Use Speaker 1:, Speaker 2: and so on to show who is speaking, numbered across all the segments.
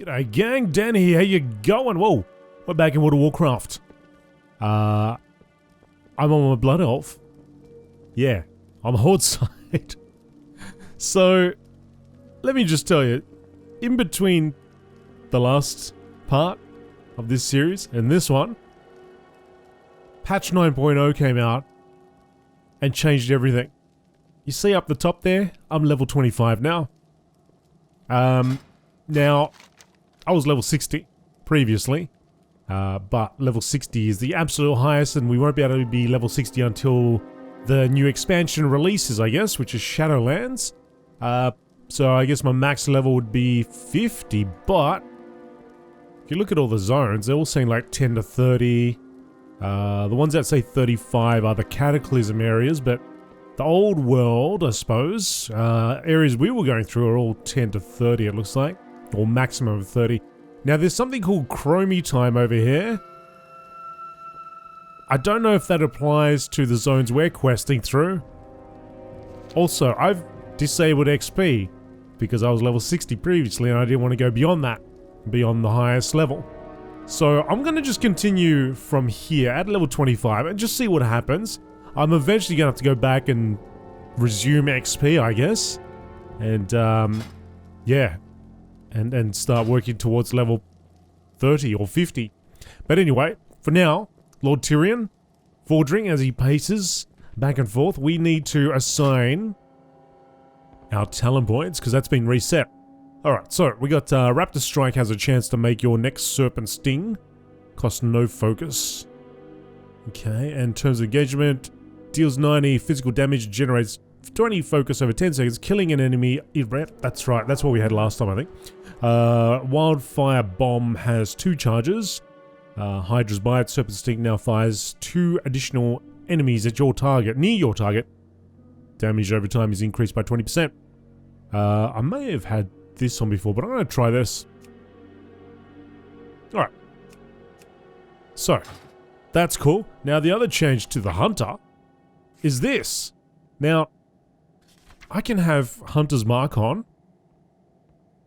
Speaker 1: G'day gang, Dan here, how you going? Whoa, we're back in World of Warcraft. I'm on my Blood Elf. Yeah, I'm Horde side. So, let me just tell you, in between the last part of this series and this one, patch 9.0 came out and changed everything. You see up the top there, I'm level 25 now. Now, I was level 60 previously, but level 60 is the absolute highest, and we won't be able to be level 60 until the new expansion releases, I guess, which is Shadowlands. So I guess my max level would be 50, but if you look at all the zones, they're all saying like 10 to 30. The ones that say 35 are the Cataclysm areas, but the old world, I suppose, areas we were going through are all 10 to 30, it looks like. Or maximum of 30. Now there's something called Chromie time over here. I don't know if that applies to the zones we're questing through. Also, I've disabled XP because I was level 60 previously and I didn't want to go beyond that, beyond the highest level. So I'm going to just continue from here at level 25 and just see what happens. I'm eventually going to have to go back and resume XP, I guess. And, yeah. And start working towards level 30 or 50. But anyway, for now, Lord Tyrion, Fordring as he paces back and forth, we need to assign our talent points because that's been reset. Alright, so we got Raptor Strike has a chance to make your next Serpent Sting. Costs no focus. Okay, and in terms of engagement, deals 90 physical damage, generates 20 focus over 10 seconds, killing an enemy. That's right, that's what we had last time, I think. Wildfire Bomb has 2 charges. Hydra's Bite, Serpent Sting now fires 2 additional enemies at your target, near your target. Damage over time is increased by 20%. I may have had this one before, but I'm going to try this. Alright. So, that's cool. Now the other change to the Hunter is this. Now, I can have Hunter's Mark on.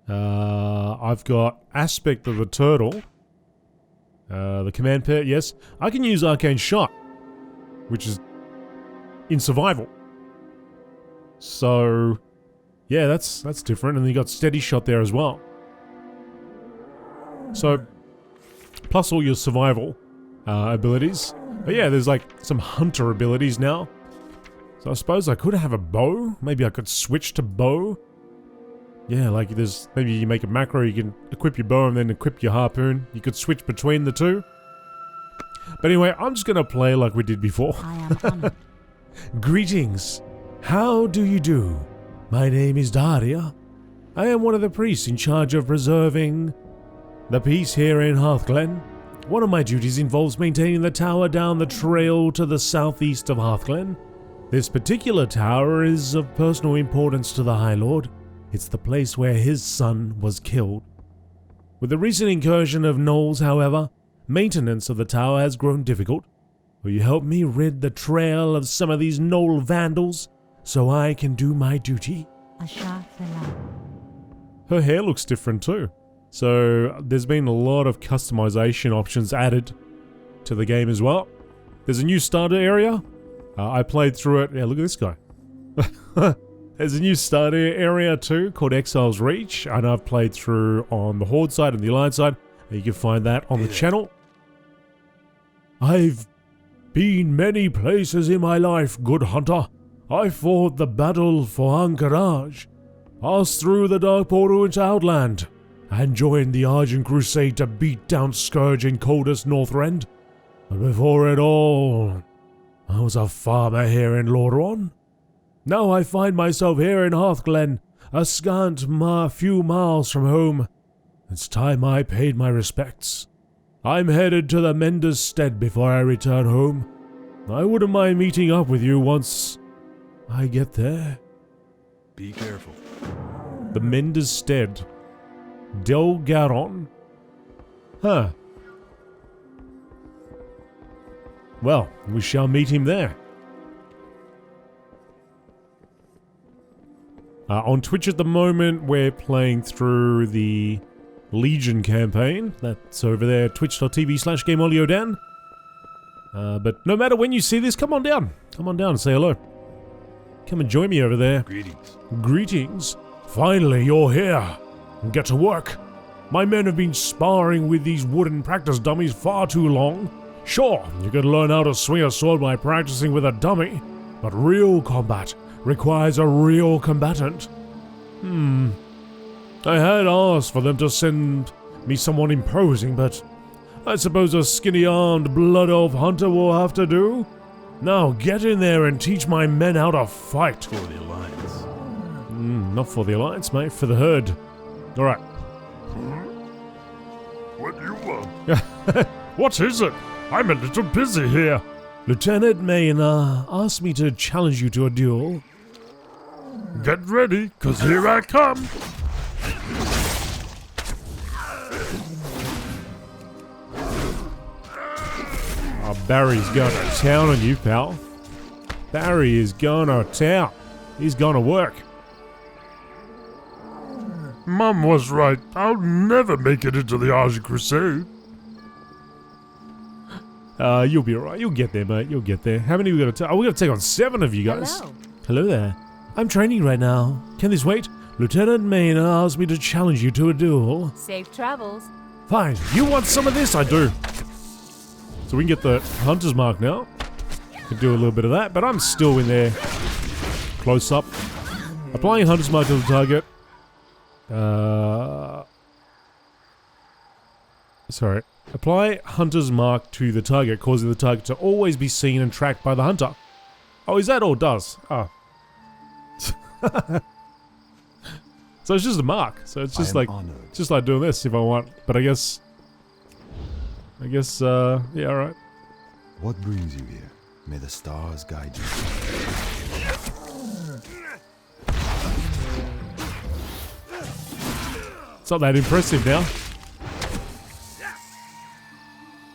Speaker 1: I've got Aspect of the Turtle. The Command Pet, yes. I can use Arcane Shot, which is in Survival. So, yeah, that's different. And then you got Steady Shot there as well. So, plus all your Survival abilities. But yeah, there's like some Hunter abilities now. So I suppose I could have a bow. Maybe I could switch to bow. Yeah, like there's, maybe you make a macro, you can equip your bow and then equip your harpoon. You could switch between the two. But anyway, I'm just gonna play like we did before.
Speaker 2: I am honored.
Speaker 1: Greetings. How do you do? My name is Daria. I am one of the priests in charge of preserving the peace here in Hearthglen. One of my duties involves maintaining the tower down the trail to the southeast of Hearthglen. This particular tower is of personal importance to the High Lord. It's the place where his son was killed. With the recent incursion of Gnolls, however, maintenance of the tower has grown difficult. Will you help me rid the trail of some of these Gnoll vandals so I can do my duty? Her hair looks different too. So there's been a lot of customization options added to the game as well. There's a new starter area. I played through it. Yeah, look at this guy. There's a new starter area too called Exile's Reach, and I've played through on the Horde side and the Alliance side. You can find that on the channel. I've been many places in my life, good hunter. I fought the battle for Anchorage, passed through the Dark Portal into Outland, and joined the Argent Crusade to beat down Scourge in coldest Northrend. But before it all, I was a farmer here in Lordaeron. Now I find myself here in Hearthglen, a scant few miles from home. It's time I paid my respects. I'm headed to the Mender's Stead before I return home. I wouldn't mind meeting up with you once I get there.
Speaker 3: Be careful.
Speaker 1: The Mender's Stead. Del Garon. Huh. Well, we shall meet him there. On Twitch at the moment, we're playing through the Legion campaign. That's over there, twitch.tv/GameolioDan. But no matter when you see this, come on down. Come on down and say hello. Come and join me over there.
Speaker 3: Greetings.
Speaker 1: Greetings. Finally, you're here. Get to work. My men have been sparring with these wooden practice dummies far too long. Sure, you can learn how to swing a sword by practicing with a dummy, but real combat requires a real combatant. I had asked for them to send me someone imposing, but I suppose a skinny-armed blood elf hunter will have to do. Now get in there and teach my men how to fight.
Speaker 3: For the Alliance.
Speaker 1: Not for the Alliance, mate, for the herd. Alright.
Speaker 2: What do you want?
Speaker 1: What is it? I'm a little busy here. Lieutenant Mayna asked me to challenge you to a duel.
Speaker 2: Get ready, 'cause here I come.
Speaker 1: Oh, Barry's going to town on you, pal. Barry is going to town. He's going to work.
Speaker 2: Mum was right. I'll never make it into the Argent Crusade.
Speaker 1: You'll be alright. You'll get there, mate. You'll get there. How many we got to take? Oh, we got to take on 7 of you guys.
Speaker 4: Hello.
Speaker 1: Hello there. I'm training right now. Can this wait? Lieutenant Mayna asked me to challenge you to a duel.
Speaker 4: Safe travels.
Speaker 1: Fine. You want some of this? I do. So we can get the hunter's mark now. Can do a little bit of that, but I'm still in there. Close up. Applying hunter's mark to the target. Sorry. Apply hunter's mark to the target, causing the target to always be seen and tracked by the hunter. Oh, is that all it does? Oh. So it's just a mark. So it's just like doing this if I want. But I guess, yeah, alright.
Speaker 3: What brings you here? May the stars guide you.
Speaker 1: It's not that impressive now.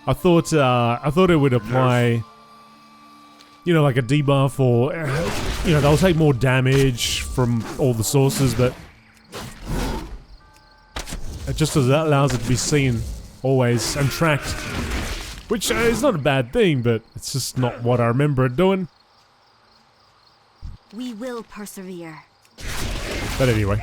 Speaker 1: I thought it would apply, you know, like a debuff or, you know, they'll take more damage from all the sources, but it just allows it to be seen always and tracked, which is not a bad thing, but it's just not what I remember it doing.
Speaker 5: We will persevere.
Speaker 1: But anyway.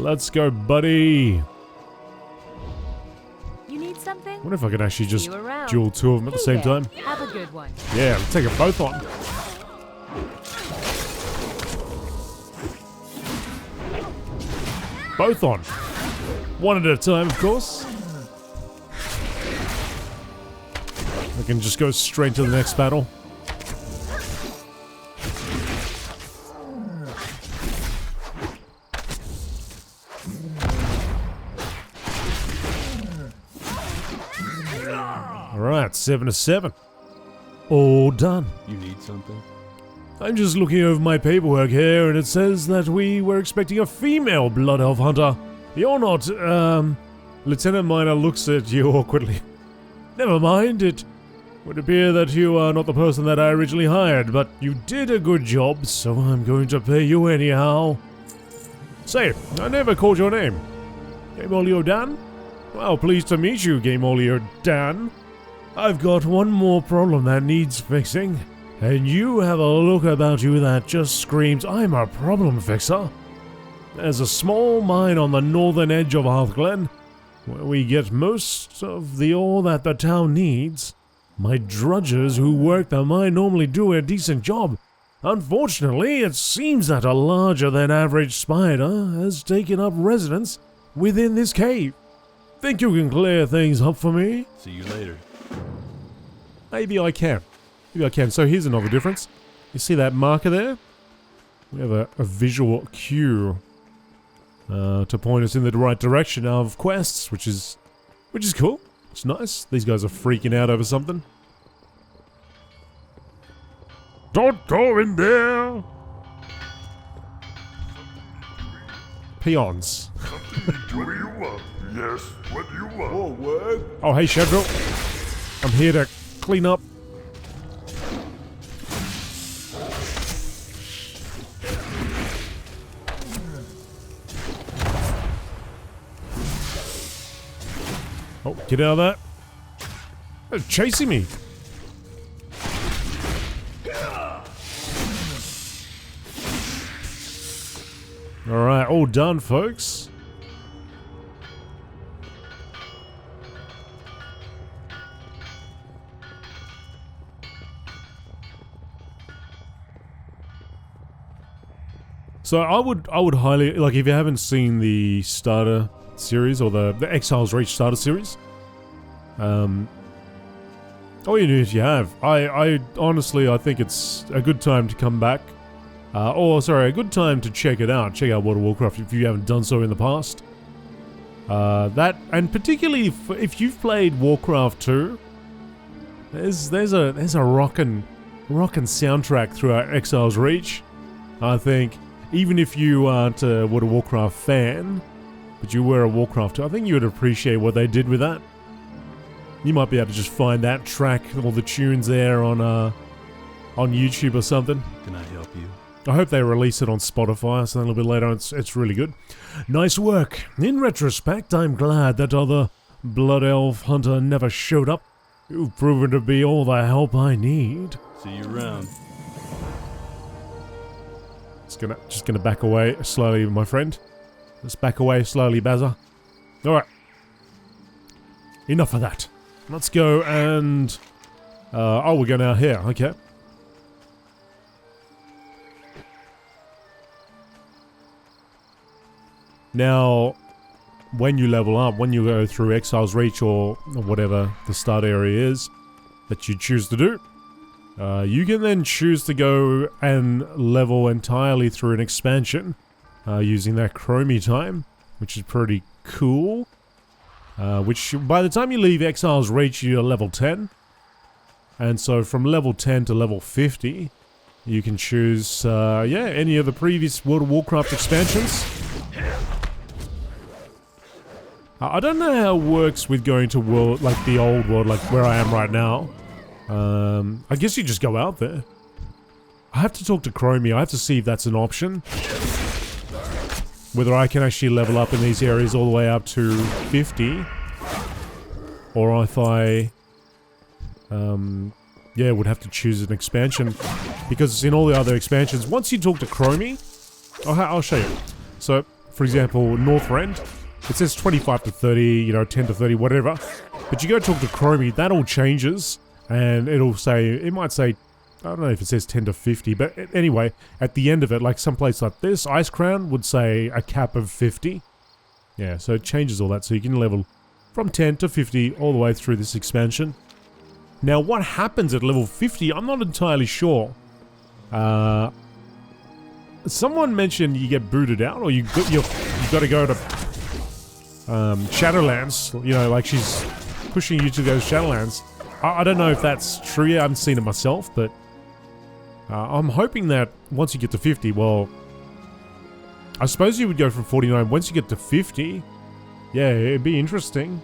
Speaker 1: Let's go, buddy.
Speaker 4: You need something?
Speaker 1: What if I could actually just
Speaker 4: See you around.
Speaker 1: duel 2 of them at the same time?
Speaker 4: Have a good one.
Speaker 1: Yeah, let's take them both on. Both on. One at a time, of course. I can just go straight to the next battle. Alright, 7-7. All done.
Speaker 3: You need something?
Speaker 1: I'm just looking over my paperwork here, and it says that we were expecting a female Blood Elf Hunter. You're not, Lieutenant Miner looks at you awkwardly. Never mind, it would appear that you are not the person that I originally hired, but you did a good job, so I'm going to pay you anyhow. Say, I never called your name. GameolioDan? Well, pleased to meet you, GameolioDan. I've got one more problem that needs fixing, and you have a look about you that just screams, I'm a problem fixer. There's a small mine on the northern edge of Hearthglen, where we get most of the ore that the town needs. My drudges who work the mine normally do a decent job. Unfortunately, it seems that a larger-than-average spider has taken up residence within this cave. Think you can clear things up for me?
Speaker 3: See you later.
Speaker 1: Maybe I can. Maybe I can. So here's another difference. You see that marker there? We have a visual cue to point us in the right direction of quests, which is cool. It's nice. These guys are freaking out over something.
Speaker 2: Don't go in there.
Speaker 1: Peons.
Speaker 2: What do you want? Yes, what do you want?
Speaker 1: Oh, hey, Shadville. I'm here to clean up. Oh, get out of that. They're chasing me. Alright, all done, folks. So I would highly, like, if you haven't seen the starter series or the Exiles Reach starter series, all you do if you have, I honestly, I think it's a good time to come back. A good time to check it out. Check out World of Warcraft if you haven't done so in the past. That, and particularly if you've played Warcraft 2, there's a rockin' soundtrack throughout Exiles Reach. I think, even if you aren't a World of Warcraft fan, but you were a Warcraft 2, I think you would appreciate what they did with that. You might be able to just find that track, all the tunes there on YouTube or something.
Speaker 3: Can I help you?
Speaker 1: I hope they release it on Spotify or something a little bit later. It's really good. Nice work. In retrospect, I'm glad that other Blood Elf Hunter never showed up. You've proven to be all the help I need.
Speaker 3: See you around.
Speaker 1: Just gonna back away slowly, my friend. Let's back away slowly, Bazza. Alright. Enough of that. Let's go and... we're going out here. Okay. Now, when you level up, when you go through Exile's Reach or whatever the start area is that you choose to do, you can then choose to go and level entirely through an expansion using that chromie time, which is pretty cool. Which, by the time you leave Exile's Reach, you're level 10. And so from level 10 to level 50, you can choose, any of the previous World of Warcraft expansions. I don't know how it works with going to world, like the old world, like where I am right now. I guess you just go out there. I have to talk to Chromie. I have to see if that's an option. Whether I can actually level up in these areas all the way up to 50. Or if I... would have to choose an expansion. Because in all the other expansions, once you talk to Chromie... I'll show you. So, for example, Northrend. It says 25 to 30, 10 to 30, whatever. But you go talk to Chromie, that all changes. And it'll say... It might say... I don't know if it says 10 to 50, but anyway, at the end of it, like someplace like this, Ice Crown would say a cap of 50. Yeah, so it changes all that, so you can level from 10 to 50 all the way through this expansion. Now, what happens at level 50, I'm not entirely sure. Someone mentioned you get booted out, or you've got to go to Shadowlands, like she's pushing you to go to Shadowlands. I don't know if that's true yet, I haven't seen it myself, but... I'm hoping that once you get to 50, well... I suppose you would go from 49. Once you get to 50, yeah, it'd be interesting.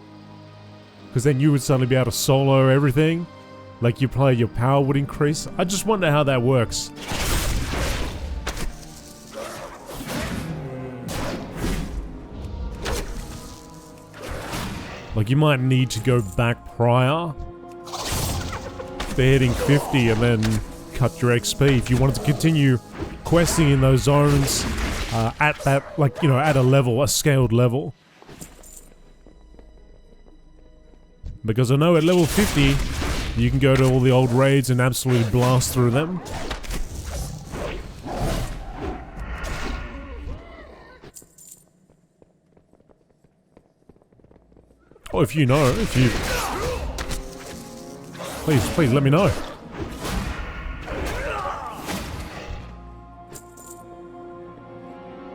Speaker 1: Because then you would suddenly be able to solo everything. Like, your power would increase. I just wonder how that works. Like, you might need to go back prior to hitting 50 and then... cut your XP if you wanted to continue questing in those zones at that, at a level, a scaled level. Because I know at level 50, you can go to all the old raids and absolutely blast through them. Oh, if you know, please let me know.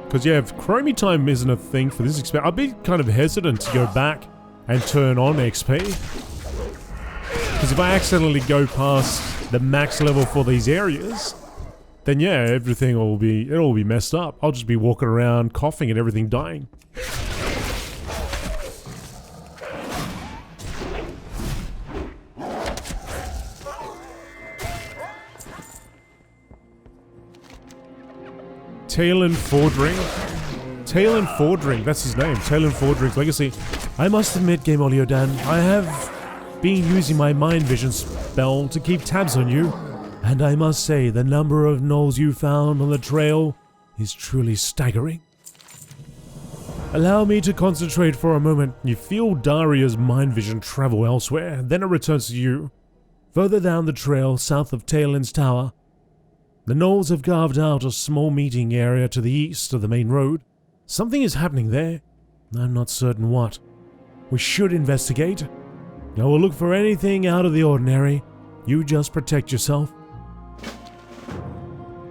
Speaker 1: Because, yeah, if Chromie time isn't a thing for this expansion, I'd be kind of hesitant to go back and turn on XP. Because if I accidentally go past the max level for these areas, then yeah, it'll all be messed up. I'll just be walking around coughing and everything dying. Taelan Fordring. Taelan Fordring, that's his name. Taelan Fordring's legacy. I must admit, GameolioDan, I have been using my mind vision spell to keep tabs on you, and I must say the number of gnolls you found on the trail is truly staggering. Allow me to concentrate for a moment. You feel Daria's mind vision travel elsewhere, then it returns to you. Further down the trail, south of Taelan's tower, the gnolls have carved out a small meeting area to the east of the main road. Something is happening there. I'm not certain what. We should investigate. I will look for anything out of the ordinary. You just protect yourself.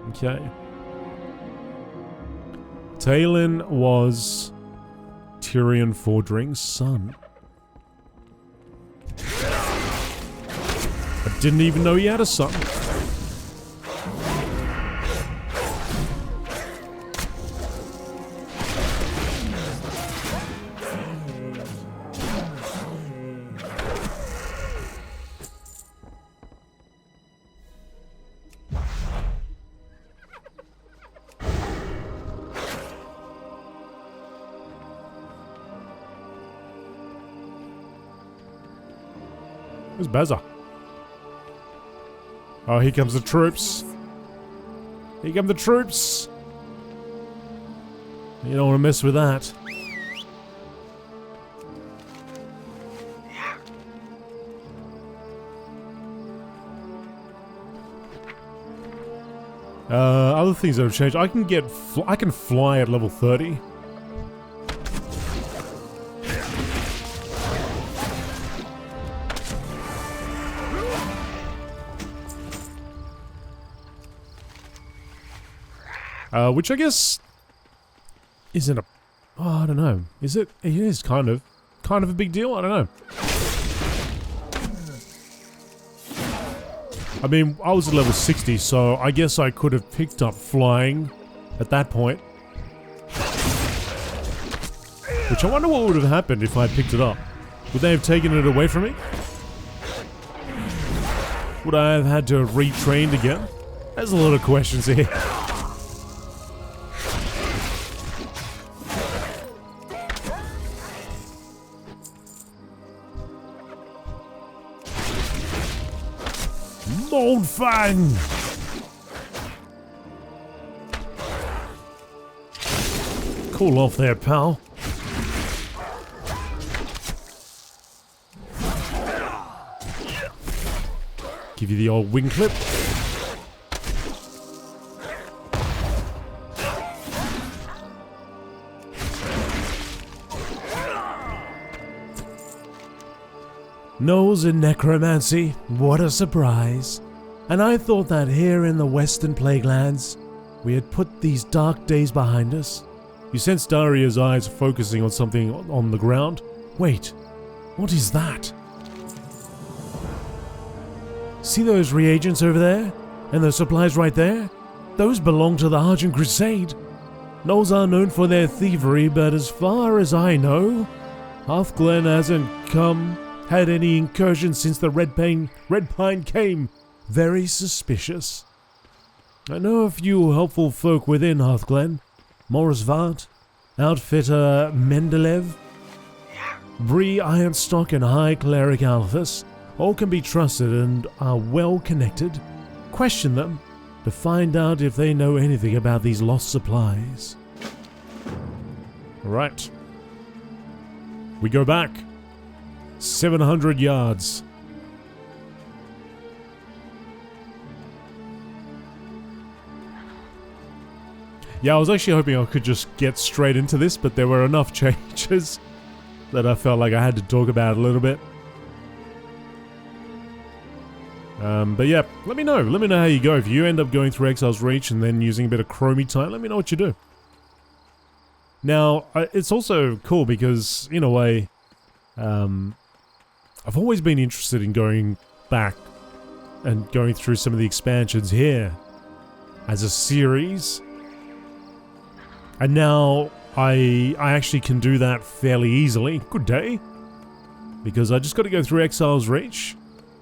Speaker 1: Okay. Taelan was Tyrion Fordring's son. I didn't even know he had a son. Where's Beza? Oh, here comes the troops. Here come the troops. You don't want to mess with that. Other things that have changed. I can fly at level 30. Which I guess isn't a... Oh, I don't know. Is it? It is kind of a big deal. I don't know. I mean, I was at level 60, so I guess I could have picked up flying at that point. Which I wonder what would have happened if I picked it up. Would they have taken it away from me? Would I have had to have retrained again? There's a lot of questions here. Old Fang! Cool off there, pal. Give you the old wing clip. Gnolls in necromancy, what a surprise. And I thought that here in the Western Plaguelands, we had put these dark days behind us. You sense Daria's eyes focusing on something on the ground. Wait, what is that? See those reagents over there? And those supplies right there? Those belong to the Argent Crusade. Gnolls are known for their thievery, but as far as I know, Hearthglen hasn't had any incursions since the Red Pine came. Very suspicious. I know a few helpful folk within Hearthglen. Morris Vart, Outfitter Mendeleev, Bree Ironstock and High Cleric Alphys all can be trusted and are well connected. Question them to find out if they know anything about these lost supplies. Right. We go back 700 yards. Yeah, I was actually hoping I could just get straight into this, but there were enough changes that I felt like I had to talk about a little bit. But yeah, let me know how you go. If you end up going through Exile's Reach and then using a bit of chromie time, let me know what you do. Now, it's also cool because, in a way, I've always been interested in going back and going through some of the expansions here as a series. And now I actually can do that fairly easily. Good day. Because I just got to go through Exile's Reach.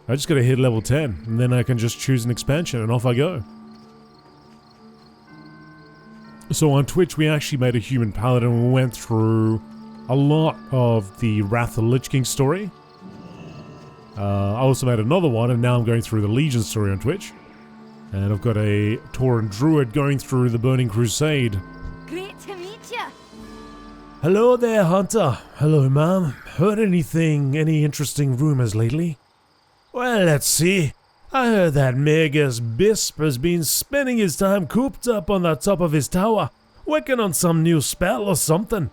Speaker 1: I just got to hit level 10. And then I can just choose an expansion and off I go. So on Twitch, we actually made a human paladin and we went through a lot of the Wrath of the Lich King story. I also made another one, and now I'm going through the Legion story on Twitch. And I've got a Tauren Druid going through the Burning Crusade.
Speaker 4: Great to meet ya.
Speaker 1: Hello there, Hunter. Hello, ma'am. Heard any interesting rumors lately? Well, let's see. I heard that Magus Bisp has been spending his time cooped up on the top of his tower, working on some new spell or something.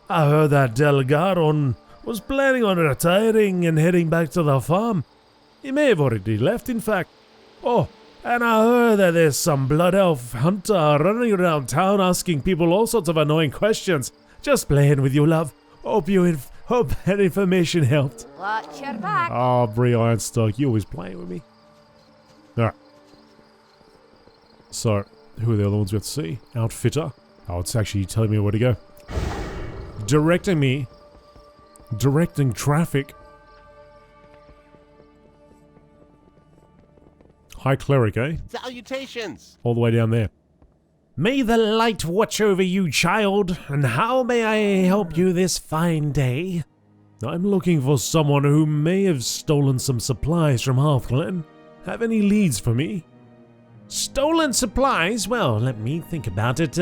Speaker 1: I heard that Delgado was planning on retiring and heading back to the farm. He may have already left, in fact. Oh, and I heard that there's some blood elf hunter running around town asking people all sorts of annoying questions. Just playing with you, love. Hope that information helped.
Speaker 4: Watch your back.
Speaker 1: Oh, Bree Ironstock, you always playing with me. Alright. So, who are the other ones we have to see? Outfitter. Oh, it's actually telling me where to go. Directing traffic. High Cleric, eh?
Speaker 5: Salutations!
Speaker 1: All the way down there. May the light watch over you, child, and how may I help you this fine day? I'm looking for someone who may have stolen some supplies from Hearthglen. Have any leads for me? Stolen supplies? Well, let me think about it.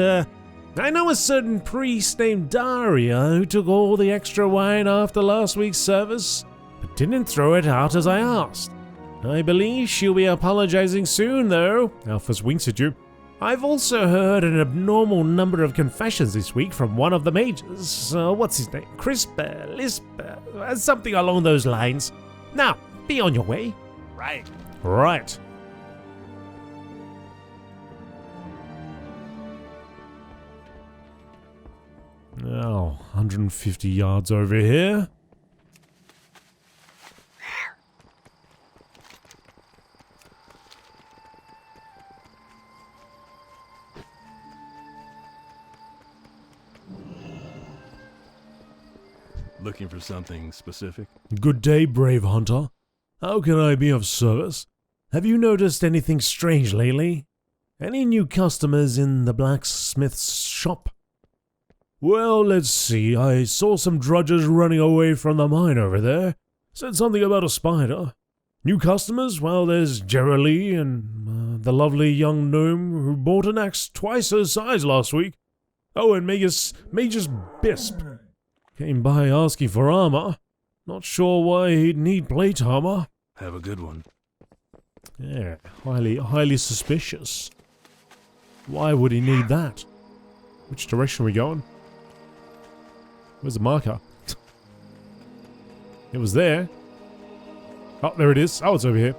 Speaker 1: I know a certain priest named Daria who took all the extra wine after last week's service, but didn't throw it out as I asked. I believe she'll be apologizing soon, though. Alphys winks at you. I've also heard an abnormal number of confessions this week from one of the mages. What's his name? Crisp, Lisp, something along those lines. Now, be on your way.
Speaker 5: Right.
Speaker 1: Right. Now, 150 yards over here.
Speaker 6: Looking for something specific?
Speaker 1: Good day, brave hunter. How can I be of service? Have you noticed anything strange lately? Any new customers in the blacksmith's shop? Well, let's see. I saw some drudges running away from the mine over there. Said something about a spider. New customers? Well, there's Geraldine and the lovely young gnome who bought an axe twice her size last week. Oh, and Magus Bisp came by asking for armor. Not sure why he'd need plate armor.
Speaker 6: Have a good one.
Speaker 1: Yeah, highly suspicious. Why would he need that? Which direction are we going? Where's the marker? It was there. Oh, there it is. Oh, it's over here.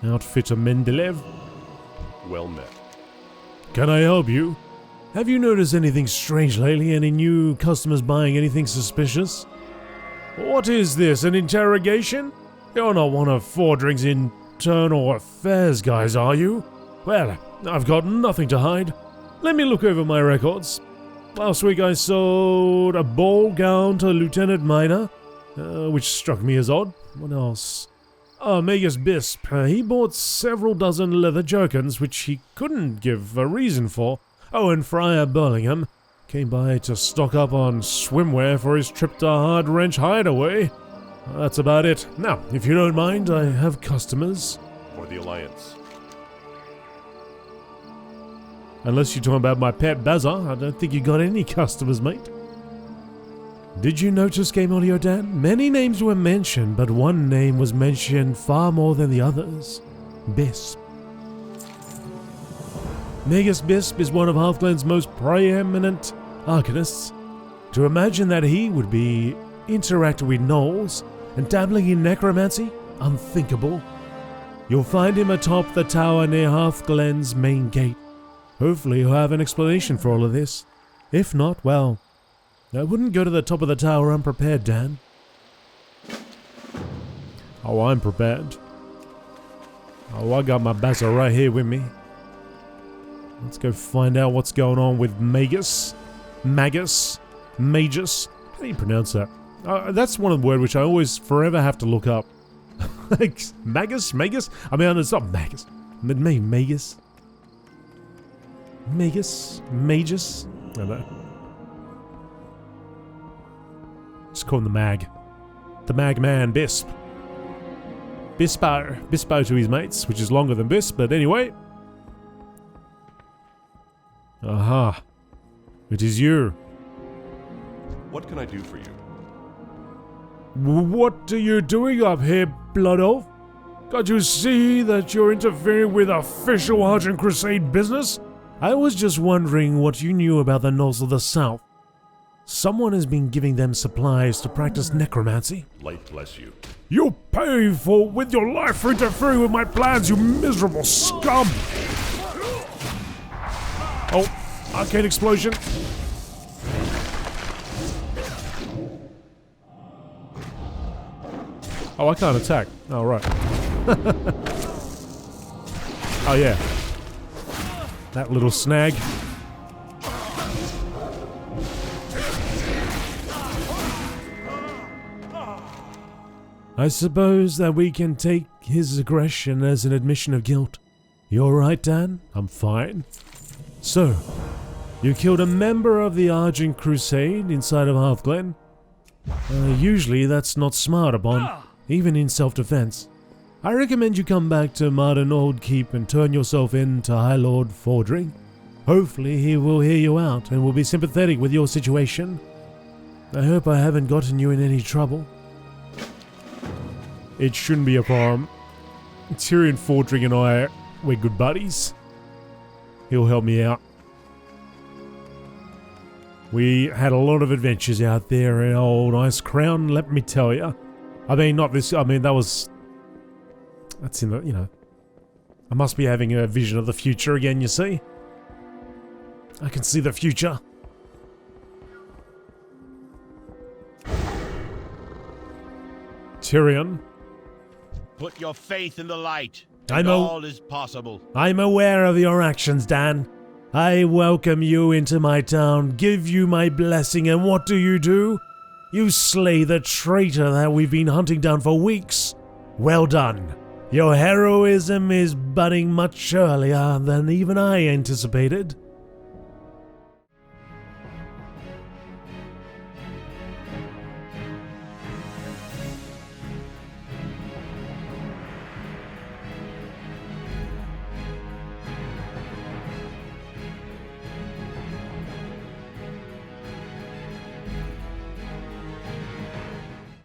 Speaker 1: Outfitter Mendeleev.
Speaker 5: Well met.
Speaker 1: Can I help you? Have you noticed anything strange lately? Any new customers buying anything suspicious? What is this, an interrogation? You're not one of Fordring's internal affairs guys, are you? Well, I've got nothing to hide. Let me look over my records. Last week I sold a ball gown to Lieutenant Minor, which struck me as odd. What else? Magus Bisp. He bought several dozen leather jerkins, which he couldn't give a reason for. Oh, and Friar Burlingham came by to stock up on swimwear for his trip to Hard Wrench Hideaway. That's about it. Now, if you don't mind, I have customers.
Speaker 5: For the Alliance.
Speaker 1: Unless you're talking about my pet Bazar, I don't think you got any customers, mate. Did you notice, GameolioDan? Many names were mentioned, but one name was mentioned far more than the others. Bisp. Magus Bisp is one of Hearthglen's most preeminent arcanists. To imagine that he would be interacting with Gnolls and dabbling in necromancy? Unthinkable. You'll find him atop the tower near Hearthglen's main gate. Hopefully you'll have an explanation for all of this. If not, well, I wouldn't go to the top of the tower unprepared, Dan. Oh, I'm prepared. Oh, I got my Bazar right here with me. Let's go find out what's going on with Magus. How do you pronounce that? That's one of the words which I always forever have to look up. Magus? I mean, it's not Magus. Magus. Magus? Magus? I don't know. Just call him the Mag. The Mag Man, Bisp. Bispo. Bispo to his mates, which is longer than Bisp, but anyway. Aha. It is you.
Speaker 5: What can I do for you?
Speaker 1: What are you doing up here, Blood Elf? Can't you see that you're interfering with official Argent Crusade business? I was just wondering what you knew about the Gnolls of the South. Someone has been giving them supplies to practice necromancy.
Speaker 5: Light bless you.
Speaker 1: You'll pay for with your life for interfering with my plans, you miserable scum! Oh, arcane explosion. Oh, I can't attack. Oh, right. Oh, yeah. That little snag. I suppose that we can take his aggression as an admission of guilt. You alright, Dan? I'm fine. So, you killed a member of the Argent Crusade inside of Hearthglen? Usually that's not smart upon, even in self-defense. I recommend you come back to Modern Old Keep and turn yourself in to High Lord Fordring. Hopefully he will hear you out and will be sympathetic with your situation. I hope I haven't gotten you in any trouble. It shouldn't be a problem. Tyrion Fordring and I, we're good buddies. He'll help me out. We had a lot of adventures out there in old Ice Crown, let me tell you. I mean, not this, I mean, that's in the, you know. I must be having a vision of the future again, you see. I can see the future. Tyrion.
Speaker 7: Put your faith in the light.
Speaker 1: All
Speaker 7: is possible.
Speaker 1: I'm aware of your actions, Dan. I welcome you into my town, give you my blessing, and what do? You slay the traitor that we've been hunting down for weeks. Well done. Your heroism is budding much earlier than even I anticipated.